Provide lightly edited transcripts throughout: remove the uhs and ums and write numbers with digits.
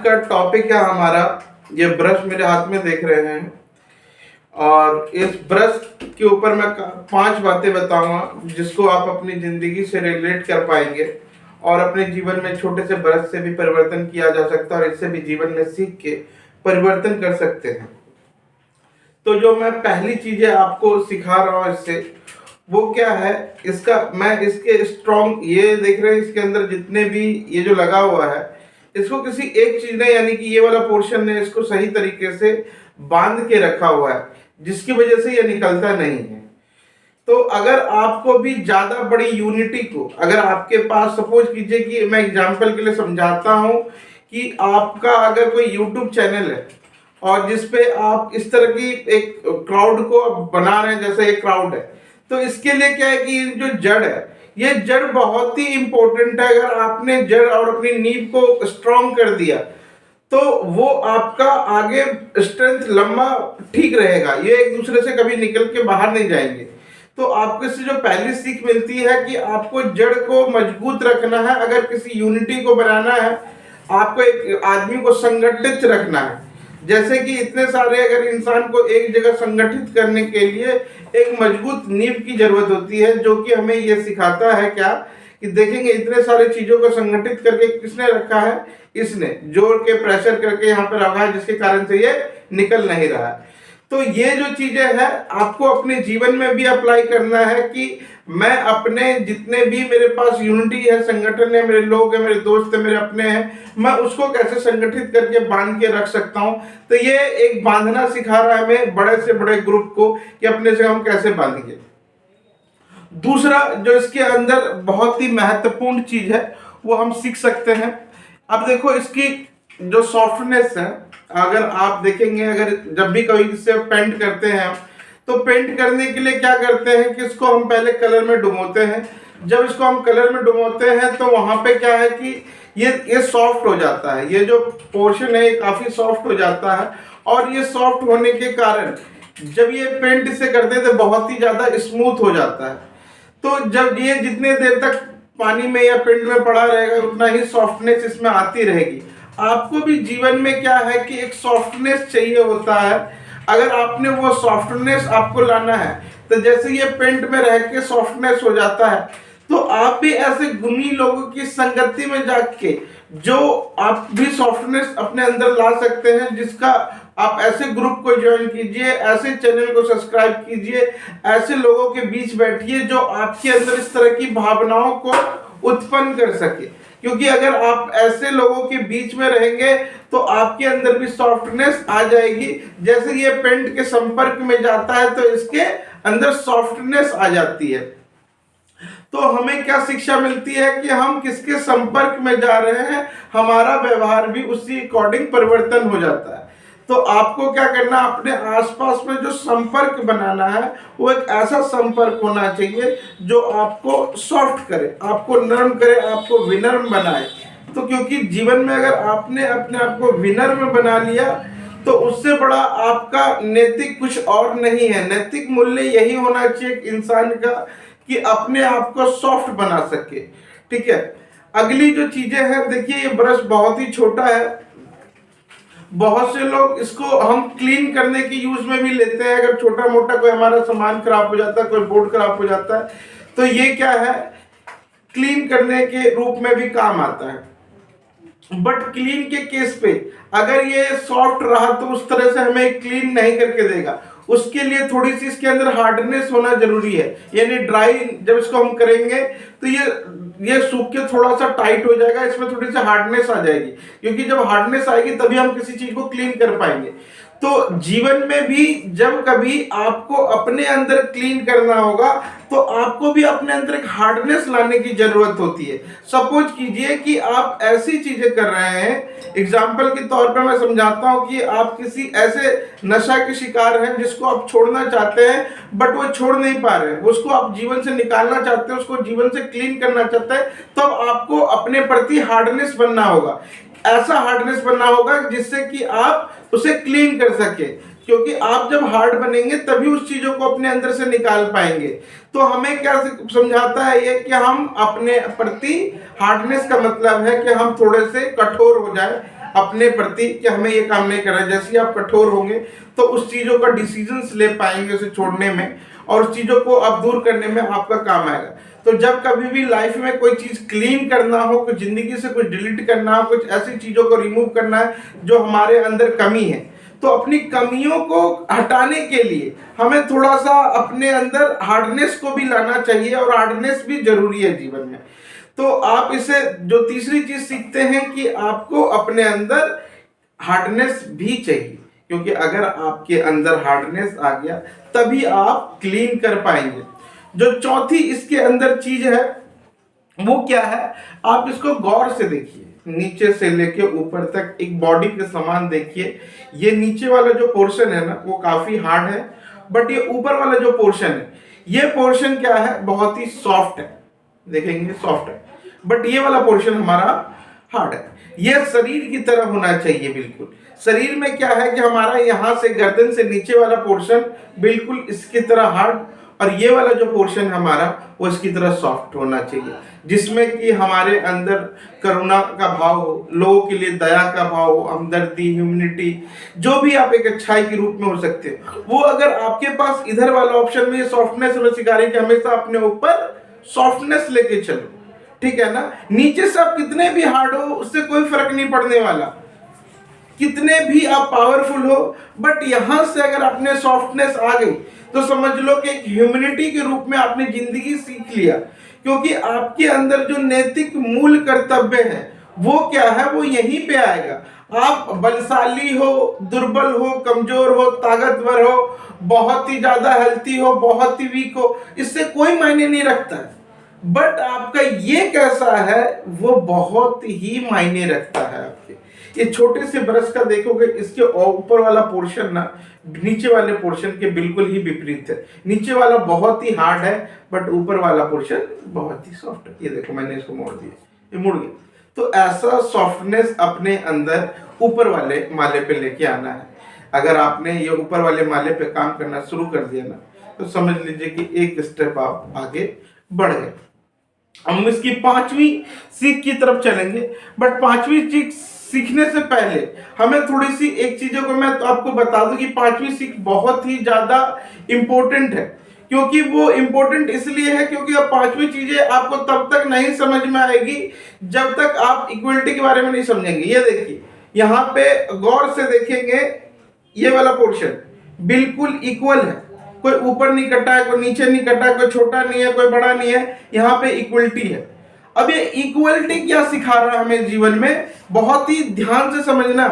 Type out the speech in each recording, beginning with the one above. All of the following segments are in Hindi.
का टॉपिक है हमारा, ये ब्रश मेरे हाथ में देख रहे हैं, और इस ब्रश के ऊपर मैं 5 बातें बताऊंगा जिसको आप अपनी ज़िंदगी से रिलेट कर पाएंगे और अपने जीवन में छोटे से ब्रश से भी परिवर्तन किया जा सकता है और इससे भी जीवन में सीख के परिवर्तन कर सकते हैं। तो जो मैं पहली चीज़ें आपको सिखा रहा हूँ इससे, वो क्या है, इसका मैं इसके स्ट्रॉन्ग, ये देख रहे हैं इसके अंदर जितने भी ये जो लगा हुआ है, इसको किसी एक चीज ने, यानी कि ये वाला पोर्शन ने इसको सही तरीके से बांध के रखा हुआ है, जिसकी वजह से ये निकलता नहीं है। तो अगर आपको भी ज्यादा बड़ी यूनिटी को, अगर आपके पास, सपोज कीजिए कि मैं एग्जांपल के लिए समझाता हूं कि आपका अगर कोई यूट्यूब चैनल है और जिसपे आप इस तरह की एक क्राउड को बना रहे हैं, जैसे एक क्राउड है, तो इसके लिए क्या है कि जो जड़ है, ये जड़ बहुत ही इंपॉर्टेंट है। अगर आपने जड़ और अपनी नींव को स्ट्रॉन्ग कर दिया तो वो आपका आगे स्ट्रेंथ लंबा ठीक रहेगा, ये एक दूसरे से कभी निकल के बाहर नहीं जाएंगे। तो आपको इससे जो पहली सीख मिलती है कि आपको जड़ को मजबूत रखना है, अगर किसी यूनिटी को बनाना है, आपको एक आदमी को संगठित रखना है। जैसे कि इतने सारे अगर इंसान को एक जगह संगठित करने के लिए एक मजबूत नींव की जरूरत होती है, जो कि हमें ये सिखाता है क्या कि देखेंगे इतने सारे चीजों को संगठित करके किसने रखा है, इसने जोड़ के प्रेशर करके यहाँ पे रखा है, जिसके कारण से ये निकल नहीं रहा है। तो ये जो चीजें हैं आपको अपने जीवन में भी अप्लाई करना है कि मैं अपने जितने भी मेरे पास यूनिटी है, संगठन है, मेरे लोग हैं, मेरे दोस्त हैं, मेरे अपने हैं, मैं उसको कैसे संगठित करके बांध के रख सकता हूं। तो ये एक बांधना सिखा रहा है हमें बड़े से बड़े ग्रुप को कि अपने से हम कैसे बांधेंगे। दूसरा जो इसके अंदर बहुत ही महत्वपूर्ण चीज है वो हम सीख सकते हैं। अब देखो इसकी जो सॉफ्टनेस है, अगर आप देखेंगे, अगर जब भी कभी इससे पेंट करते हैं तो पेंट करने के लिए क्या करते हैं कि इसको हम पहले कलर में डुबोते हैं। जब इसको हम कलर में डुबोते हैं तो वहां पे क्या है कि ये सॉफ्ट हो जाता है, ये जो पोर्शन है ये काफी सॉफ्ट हो जाता है, और ये सॉफ्ट होने के कारण जब ये पेंट इसे करते हैं तो बहुत ही ज्यादा स्मूथ हो जाता है। तो जब ये जितने देर तक पानी में या पेंट में पड़ा रहेगा उतना ही सॉफ्टनेस इसमें आती रहेगी। आपको भी जीवन में क्या है कि एक सॉफ्टनेस चाहिए होता है। अगर आपने वो सॉफ्टनेस आपको लाना है तो जैसे ये पेंट में रह के सॉफ्टनेस हो जाता है, तो आप भी ऐसे गुणी लोगों की संगति में जाके जो आप भी सॉफ्टनेस अपने अंदर ला सकते हैं, जिसका आप ऐसे ग्रुप को ज्वाइन कीजिए, ऐसे चैनल को सब्सक्राइब कीजिए, ऐसे लोगों के बीच बैठिए जो आपके अंदर इस तरह की भावनाओं को उत्पन्न कर सके। क्योंकि अगर आप ऐसे लोगों के बीच में रहेंगे तो आपके अंदर भी सॉफ्टनेस आ जाएगी। जैसे ये पेंट के संपर्क में जाता है तो इसके अंदर सॉफ्टनेस आ जाती है। तो हमें क्या शिक्षा मिलती है कि हम किसके संपर्क में जा रहे हैं, हमारा व्यवहार भी उसी अकॉर्डिंग परिवर्तन हो जाता है। तो आपको क्या करना, अपने आसपास में जो संपर्क बनाना है वो एक ऐसा संपर्क होना चाहिए जो आपको सॉफ्ट करे, आपको नर्म करे, आपको विनम्र बनाए। तो क्योंकि जीवन में अगर आपने अपने आप को विनम्र बना लिया तो उससे बड़ा आपका नैतिक कुछ और नहीं है। नैतिक मूल्य यही होना चाहिए इंसान का कि अपने आप को सॉफ्ट बना सके। ठीक है, अगली जो चीजें हैं, देखिए ये ब्रश बहुत ही छोटा है, बहुत से लोग इसको हम क्लीन करने की यूज में भी लेते हैं। अगर छोटा मोटा कोई हमारा सामान खराब हो जाता है, कोई बोर्ड खराब हो जाता है, तो ये क्या है, क्लीन करने के रूप में भी काम आता है। बट क्लीन के केस पे अगर ये सॉफ्ट रहा तो उस तरह से हमें क्लीन नहीं करके देगा। उसके लिए थोड़ी सी इसके अंदर हार्डनेस होना जरूरी है, यानी ड्राई जब इसको हम करेंगे तो ये सूख के थोड़ा सा टाइट हो जाएगा, इसमें थोड़ी सी हार्डनेस आ जाएगी। क्योंकि जब हार्डनेस आएगी तभी हम किसी चीज को क्लीन कर पाएंगे। तो जीवन में भी जब कभी आपको अपने अंदर क्लीन करना होगा तो आपको भी अपने अंदर एक हार्डनेस लाने की जरूरत होती है। सपोज कीजिए कि आप ऐसी चीजें कर रहे हैं, एग्जाम्पल के तौर पर मैं समझाता हूं कि आप किसी ऐसे नशा के शिकार हैं जिसको आप छोड़ना चाहते हैं बट वो छोड़ नहीं पा रहे हैं, उसको आप जीवन से निकालना चाहते हैं, उसको जीवन से क्लीन करना चाहते हैं, तो अब आपको अपने प्रति हार्डनेस बनना होगा। ऐसा हार्डनेस बनना होगा जिससे कि आप उसे क्लीन कर सके। क्योंकि आप जब हार्ड बनेंगे तभी उस चीजों को अपने अंदर से निकाल पाएंगे। तो हमें क्या समझाता है ये कि हम अपने प्रति हार्डनेस का मतलब है कि हम थोड़े से कठोर हो जाए, अपने प्रति कि हमें ये काम नहीं करना है। जैसे ही आप कठोर होंगे तो उस चीज़ों का डिसीजंस ले पाएंगे उसे छोड़ने में, और उस चीज़ों को आप दूर करने में आपका काम आएगा। तो जब कभी भी लाइफ में कोई चीज़ क्लीन करना हो, कुछ ज़िंदगी से कुछ डिलीट करना हो, कुछ ऐसी चीज़ों को रिमूव करना है जो हमारे अंदर कमी है, तो अपनी कमियों को हटाने के लिए हमें थोड़ा सा अपने अंदर हार्डनेस को भी लाना चाहिए, और हार्डनेस भी जरूरी है जीवन में। तो आप इसे जो तीसरी चीज सीखते हैं कि आपको अपने अंदर हार्डनेस भी चाहिए, क्योंकि अगर आपके अंदर हार्डनेस आ गया तभी आप क्लीन कर पाएंगे। जो चौथी इसके अंदर चीज है वो क्या है, आप इसको गौर से देखिए, नीचे से लेके ऊपर तक एक बॉडी के समान देखिए। ये नीचे वाला जो पोर्शन है ना वो काफी हार्ड है, बट ये ऊपर वाला जो पोर्शन है, ये पोर्शन क्या है, बहुत ही सॉफ्ट है। देखेंगे सॉफ्ट है, बट ये वाला पोर्शन हमारा हार्ड है। ये शरीर की तरह होना चाहिए बिल्कुल। शरीर में क्या है कि हमारा यहां से गर्दन से नीचे वाला पोर्शन बिल्कुल इसकी तरह हार्ड, और ये वाला जो पोर्शन हमारा वो इसकी तरह सॉफ्ट होना चाहिए, जिसमें कि हमारे अंदर करुणा का भाव हो, लोगों के लिए दया का भाव हो, हमदर्दी, ह्यूमैनिटी, जो भी आप एक अच्छाई के रूप में हो सकते हैं, वो अगर आपके पास इधर वाला ऑप्शन में ये सॉफ्टनेस हमें सिखा रही है कि हमेशा अपने ऊपर सॉफ्टनेस लेके चलो, ठीक है ना। नीचे से आप कितने भी हार्ड हो उससे कोई फर्क नहीं पड़ने वाला, कितने भी आप पावरफुल हो, बट यहां से अगर अपने सॉफ्टनेस आ गई तो समझ लो कि एक ह्यूमैनिटी के रूप में आपने जिंदगी सीख लिया, क्योंकि आपके अंदर जो नैतिक मूल कर्तव्य है वो क्या है, वो यहीं पे आएगा। आप बलशाली हो, दुर्बल हो, कमजोर हो, ताकतवर हो, बहुत ही ज्यादा हेल्थी हो, बहुत ही वीक हो, इससे कोई मायने नहीं रखता है, बट आपका ये कैसा है वो बहुत ही मायने रखता है आपके। ये छोटे से ब्रश का देखोगे, इसके ऊपर वाला पोर्शन ना नीचे वाले पोर्शन के बिल्कुल ही विपरीत है। नीचे वाला बहुत ही हार्ड है, बट ऊपर वाला पोर्शन बहुत ही सॉफ्ट है। ये देखो मैंने इसको मोड़ दिया, ये मुड़ गया। तो ऐसा सॉफ्टनेस अपने अंदर ऊपर वाले माले पे लेके आना है। अगर आपने ये ऊपर वाले माले पे काम करना शुरू कर दिया ना, तो समझ लीजिए कि एक स्टेप आप आगे बढ़ गए। हम इसकी पांचवी सीख की तरफ चलेंगे, बट पांचवी सीख सीखने से पहले हमें थोड़ी सी एक चीजों को मैं तो आपको बता दूं कि पांचवी सीख बहुत ही ज्यादा इंपॉर्टेंट है। क्योंकि वो इंपॉर्टेंट इसलिए है क्योंकि अब पांचवी चीजें आपको तब तक नहीं समझ में आएगी जब तक आप इक्वलिटी के बारे में नहीं समझेंगे। ये देखिए, यहाँ पे गौर से देखेंगे, ये वाला पोर्शन बिल्कुल इक्वल है, कोई ऊपर नहीं कटा है, कोई नीचे नहीं कटा है, कोई छोटा नहीं है, कोई बड़ा नहीं है, यहाँ पे इक्वलिटी है। अब ये इक्वलिटी क्या सिखा रहा है हमें जीवन में, बहुत ही ध्यान से समझना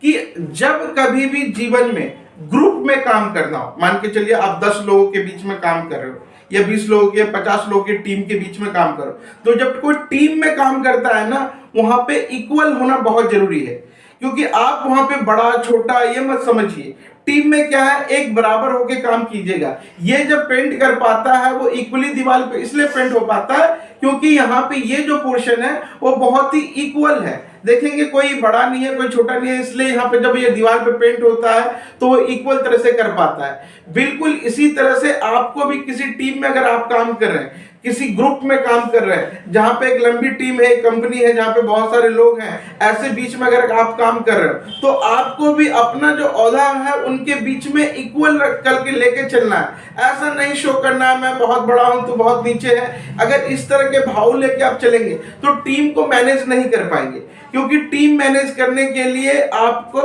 कि जब कभी भी जीवन में ग्रुप में काम करना हो, मान के चलिए आप 10 लोगों के बीच में काम कर रहे हो, या 20 लोगों के, 50 लोगों की टीम के बीच में काम करो, तो जब कोई टीम में काम करता है ना, वहां पे इक्वल होना बहुत जरूरी है। क्योंकि आप वहां पे बड़ा छोटा ये मत समझिए, टीम में क्या है, एक बराबर होके काम कीजिएगा। ये जब पेंट कर पाता है वो इक्वली दीवार पे इसलिए पेंट हो पाता है क्योंकि यहाँ पे ये जो पोर्शन है वो बहुत ही इक्वल है। देखेंगे कोई बड़ा नहीं है, कोई छोटा नहीं है, इसलिए यहाँ पे जब ये दीवार पे पेंट होता है तो वो इक्वल तरह से कर पाता है। बिल्कुल इसी तरह से आपको भी किसी टीम में अगर आप काम कर रहे हैं, किसी ग्रुप में काम कर रहे हैं जहां पे एक लंबी टीम है, एक कंपनी है जहां पे बहुत सारे लोग हैं, ऐसे बीच में अगर आप काम कर रहे हो तो आपको भी अपना जो औहदा है उनके बीच में इक्वल करके लेके चलना है। ऐसा नहीं शो करना है मैं बहुत बड़ा हूं तो बहुत नीचे है। अगर इस तरह के भाव लेके आप चलेंगे तो टीम को मैनेज नहीं कर पाएंगे, क्योंकि टीम मैनेज करने के लिए आपको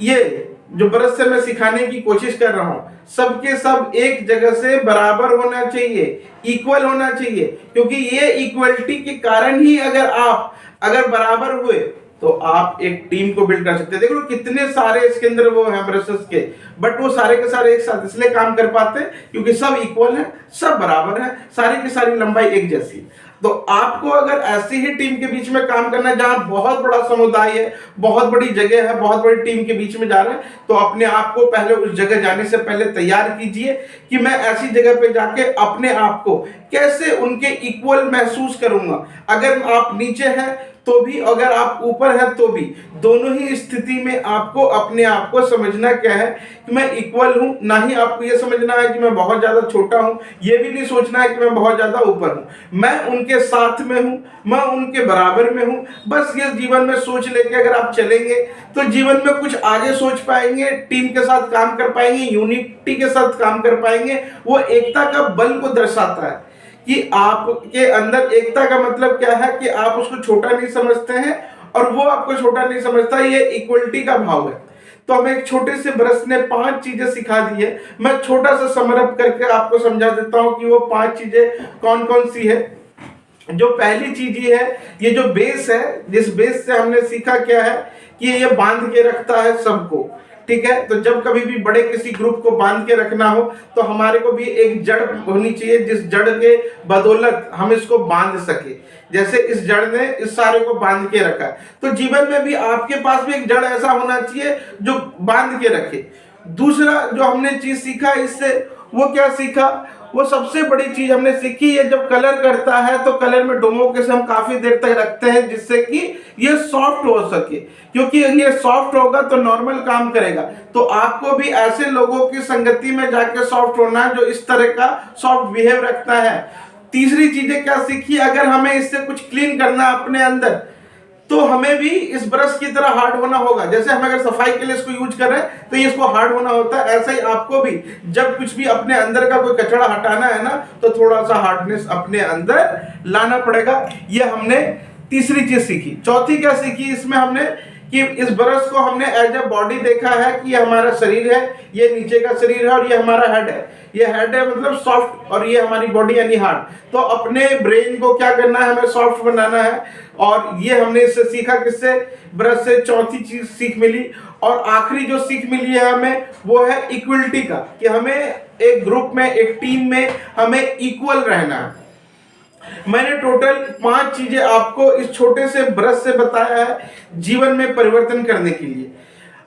ये जो बरस से मैं सिखाने की कोशिश कर रहा हूं, सबके सब एक जगह से बराबर होना चाहिए, इक्वल होना चाहिए। क्योंकि ये इक्वलिटी के कारण ही अगर बराबर हुए तो आप एक टीम को बिल्ड कर सकते हैं। देखो कितने सारे इसके अंदर वो हैं ब्रशेस के, बट वो सारे के सारे एक साथ इसलिए काम कर पाते हैं क्योंकि सब इक्वल हैं, सब बराबर हैं, सारी की सारी लंबाई एक जैसी है। तो आपको अगर ऐसी ही टीम के बीच में काम करना है जहां बहुत बड़ा समुदाय है, बहुत बड़ी जगह है, बहुत बड़ी टीम के बीच में जा रहे हैं, तो अपने आप को पहले उस जगह जाने से पहले तैयार कीजिए कि मैं ऐसी जगह पे जाके अपने आप को कैसे उनके इक्वल महसूस करूंगा। अगर आप नीचे हैं तो भी, अगर आप ऊपर हैं तो भी, दोनों ही स्थिति में आपको अपने आप को समझना क्या है कि मैं इक्वल हूं। ना ही आपको ये समझना है कि मैं बहुत ज्यादा छोटा हूं, ये भी नहीं सोचना है कि मैं बहुत ज्यादा ऊपर हूं। मैं उनके साथ में हूं, मैं उनके बराबर में हूं। बस ये जीवन में सोच लेके अगर आप चलेंगे तो जीवन में कुछ आगे सोच पाएंगे, टीम के साथ काम कर पाएंगे, यूनिटी के साथ काम कर पाएंगे। वो एकता का बल को दर्शाता है कि आपके अंदर एकता का मतलब क्या है कि आप उसको छोटा नहीं समझते हैं और वो आपको छोटा नहीं समझता। ये इक्वलिटी का भाव है। तो हमें एक छोटे से ब्रश ने 5 चीजें सिखा दी है। मैं छोटा सा समरअप करके आपको समझा देता हूं कि वो 5 चीजें कौन कौन सी है। जो पहली चीज ये है, ये जो बेस है, जिस बेस से हमने सीखा क्या है कि ये बांध के रखता है सबको। ठीक है, तो जब कभी भी बड़े किसी ग्रुप को बांध के रखना हो तो हमारे को भी एक जड़ होनी चाहिए, जिस जड़ के बदौलत हम इसको बांध सके। जैसे इस जड़ ने इस सारे को बांध के रखा है, तो जीवन में भी आपके पास भी एक जड़ ऐसा होना चाहिए जो बांध के रखे। दूसरा जो हमने चीज सीखा इससे, वो क्या सीखा, वो सबसे बड़ी चीज हमने सीखी, ये जब कलर करता है तो कलर में डोमो के से हम काफी देर तक रखते हैं जिससे कि ये सॉफ्ट हो सके, क्योंकि ये सॉफ्ट होगा तो नॉर्मल काम करेगा। तो आपको भी ऐसे लोगों की संगति में जाके सॉफ्ट होना है जो इस तरह का सॉफ्ट बिहेव रखता है। तीसरी चीजें क्या सीखी, अगर हमें इससे कुछ क्लीन करना अपने अंदर तो हमें भी इस ब्रश की तरह हार्ड होना होगा। जैसे हम अगर सफाई के लिए इसको यूज कर रहे हैं तो ये इसको हार्ड होना होता है, ऐसा ही आपको भी जब कुछ भी अपने अंदर का कोई कचरा हटाना है ना तो थोड़ा सा हार्डनेस अपने अंदर लाना पड़ेगा। ये हमने तीसरी चीज सीखी। चौथी क्या सीखी इसमें हमने कि इस ब्रश को हमने एज ए बॉडी देखा है कि ये हमारा शरीर है, ये नीचे का शरीर है और ये हमारा हेड है। ये हेड है मतलब सॉफ्ट और ये हमारी बॉडी यानी हार्ड। तो अपने ब्रेन को क्या करना है, हमें सॉफ्ट बनाना है। और ये हमने इससे सीखा, किससे, ब्रश से। चौथी चीज सीख मिली। और आखिरी जो सीख मिली है हमें वो है इक्वलिटी का, कि हमें एक ग्रुप में, एक टीम में हमें इक्वल रहना है। मैंने टोटल 5 चीजें आपको इस छोटे से ब्रश से बताया है जीवन में परिवर्तन करने के लिए।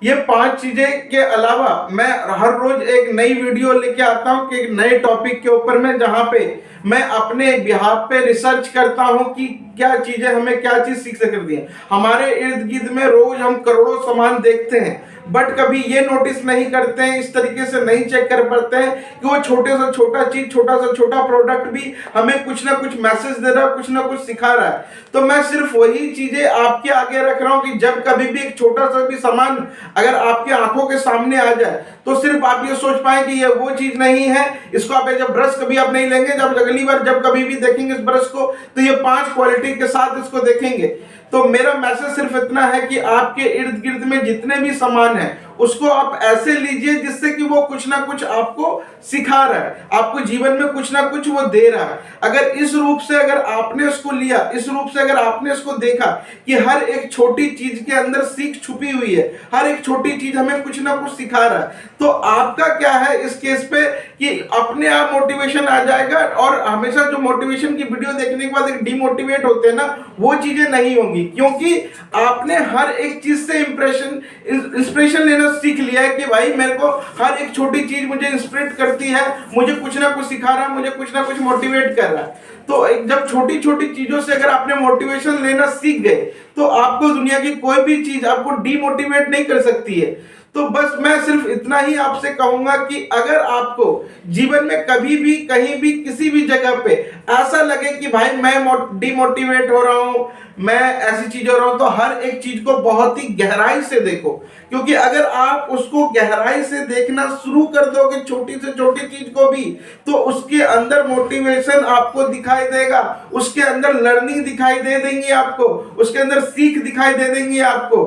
ये 5 चीजें के अलावा मैं हर रोज एक नई वीडियो लेके आता हूं कि एक नए टॉपिक के ऊपर में, जहां पे मैं अपने बिहाफ पे रिसर्च करता हूं कि क्या चीजें हमें क्या चीज सीख सकती है। हमारे इर्द गिर्द में रोज हम करोड़ों सामान देखते हैं, बट कभी ये नोटिस नहीं करते हैं, इस तरीके से नहीं चेक कर पाते हैं कि वो छोटे से छोटा चीज, छोटा से छोटा प्रोडक्ट भी हमें कुछ ना कुछ मैसेज दे रहा है, कुछ ना कुछ सिखा रहा है। तो मैं सिर्फ वही चीजें आपके आगे रख रहा हूं कि जब कभी भी एक छोटा सा भी सामान अगर आपके आंखों के सामने आ जाए तो सिर्फ आप ये सोच पाए कि ये वो चीज नहीं है, इसको आप एज ब्रश कभी आप नहीं लेंगे। जब अगली बार जब कभी भी देखेंगे इस ब्रश को तो ये 5 क्वालिटी के साथ इसको देखेंगे। तो मेरा मैसेज सिर्फ इतना है कि आपके इर्द गिर्द में जितने भी सामान है उसको आप ऐसे लीजिए जिससे कि वो कुछ ना कुछ आपको सिखा रहा है, आपको जीवन में कुछ ना कुछ वो दे रहा है। अगर इस रूप से अगर आपने उसको लिया, इस रूप से अगर आपने उसको देखा कि हर एक छोटी चीज के अंदर सीख छुपी हुई है, हर एक छोटी चीज हमें कुछ ना कुछ सिखा रहा है, तो आपका क्या है इस केस पे कि अपने आप मोटिवेशन आ जाएगा। और हमेशा जो मोटिवेशन की वीडियो देखने के बाद एक डिमोटिवेट होते हैं ना, वो चीजें नहीं होंगी, क्योंकि आपने हर एक चीज से इंस्पिरेशन लेना सीख लिया है कि भाई मेरे को हर एक छोटी चीज मुझे इंस्पिरेट करती है, मुझे कुछ ना कुछ सिखा रहा है, मुझे कुछ ना कुछ मोटिवेट कर रहा है। तो जब छोटी छोटी चीजों से अगर आपने मोटिवेशन लेना सीख गए तो आपको दुनिया की कोई भी चीज आपको डीमोटिवेट नहीं कर सकती है। तो बस मैं सिर्फ इतना ही आपसे कहूंगा कि अगर आपको जीवन में कभी भी, कहीं भी, किसी भी जगह पे ऐसा लगे कि भाई मैं डिमोटिवेट हो रहा हूं, मैं ऐसी चीज हो रहा हूं, तो हर एक चीज को बहुत ही गहराई से देखो। क्योंकि अगर आप उसको गहराई से देखना शुरू कर दोगे, छोटी से छोटी चीज को भी, तो उसके अंदर मोटिवेशन आपको दिखाई देगा, उसके अंदर लर्निंग दिखाई दे देंगी आपको, उसके अंदर सीख दिखाई दे देंगी आपको।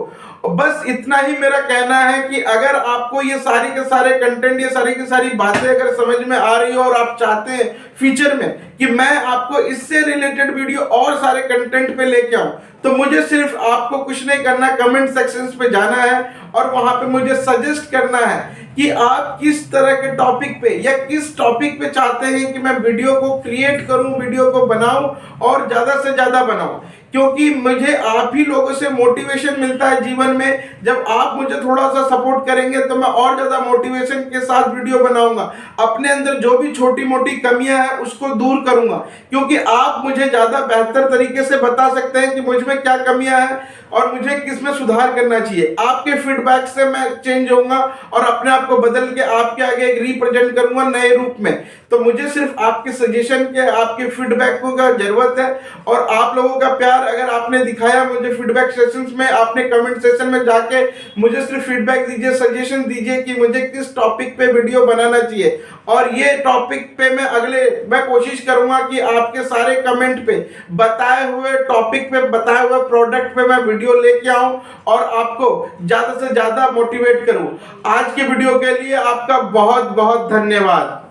बस इतना ही मेरा कहना है कि अगर आपको ये सारी के सारे कंटेंट, ये सारी की सारी बातें अगर समझ में आ रही हो और आप चाहते हैं फ्यूचर में कि मैं आपको इससे रिलेटेड वीडियो और सारे कंटेंट पे लेके आऊं, तो मुझे सिर्फ आपको कुछ नहीं करना, कमेंट सेक्शंस पे जाना है और वहां पे मुझे सजेस्ट करना है कि आप किस तरह के टॉपिक पे या किस टॉपिक पे चाहते हैं कि मैं वीडियो को क्रिएट करूं, वीडियो को बनाऊं और ज़्यादा से ज़्यादा बनाऊं, क्योंकि मुझे आप ही लोगों से मोटिवेशन मिलता है जीवन में। जब आप मुझे थोड़ा सा सपोर्ट करेंगे तो मैं और ज़्यादा मोटिवेशन के साथ वीडियो बनाऊंगा, अपने अंदर जो भी छोटी मोटी कमियां हैं उसको दूर करूंगा, क्योंकि आप मुझे ज़्यादा बेहतर तरीके से बता सकते हैं कि मुझ में क्या कमियां हैं और मुझे किस में सुधार करना चाहिए। आपके फीडबैक से मैं चेंज होऊंगा और अपने आप को बदल के आपके आगे एक रिप्रेजेंट करूंगा नए रूप में। तो मुझे सिर्फ आपके सजेशन के, आपके फीडबैक को का जरूरत है, और आप लोगों का प्यार अगर आपने दिखाया मुझे फीडबैक सेशंस में, आपने कमेंट सेशन में जाके मुझे सिर्फ फीडबैक दीजिए, सजेशन दीजिए कि मुझे किस टॉपिक पे वीडियो बनाना चाहिए, और ये टॉपिक पे मैं कोशिश करूंगा कि आपके सारे कमेंट पे बताए हुए टॉपिक पे, बताए हुए प्रोडक्ट पे मैं वीडियो लेके आऊं और आपको ज्यादा से ज्यादा मोटिवेट करूं। आज के वीडियो के लिए आपका बहुत बहुत धन्यवाद।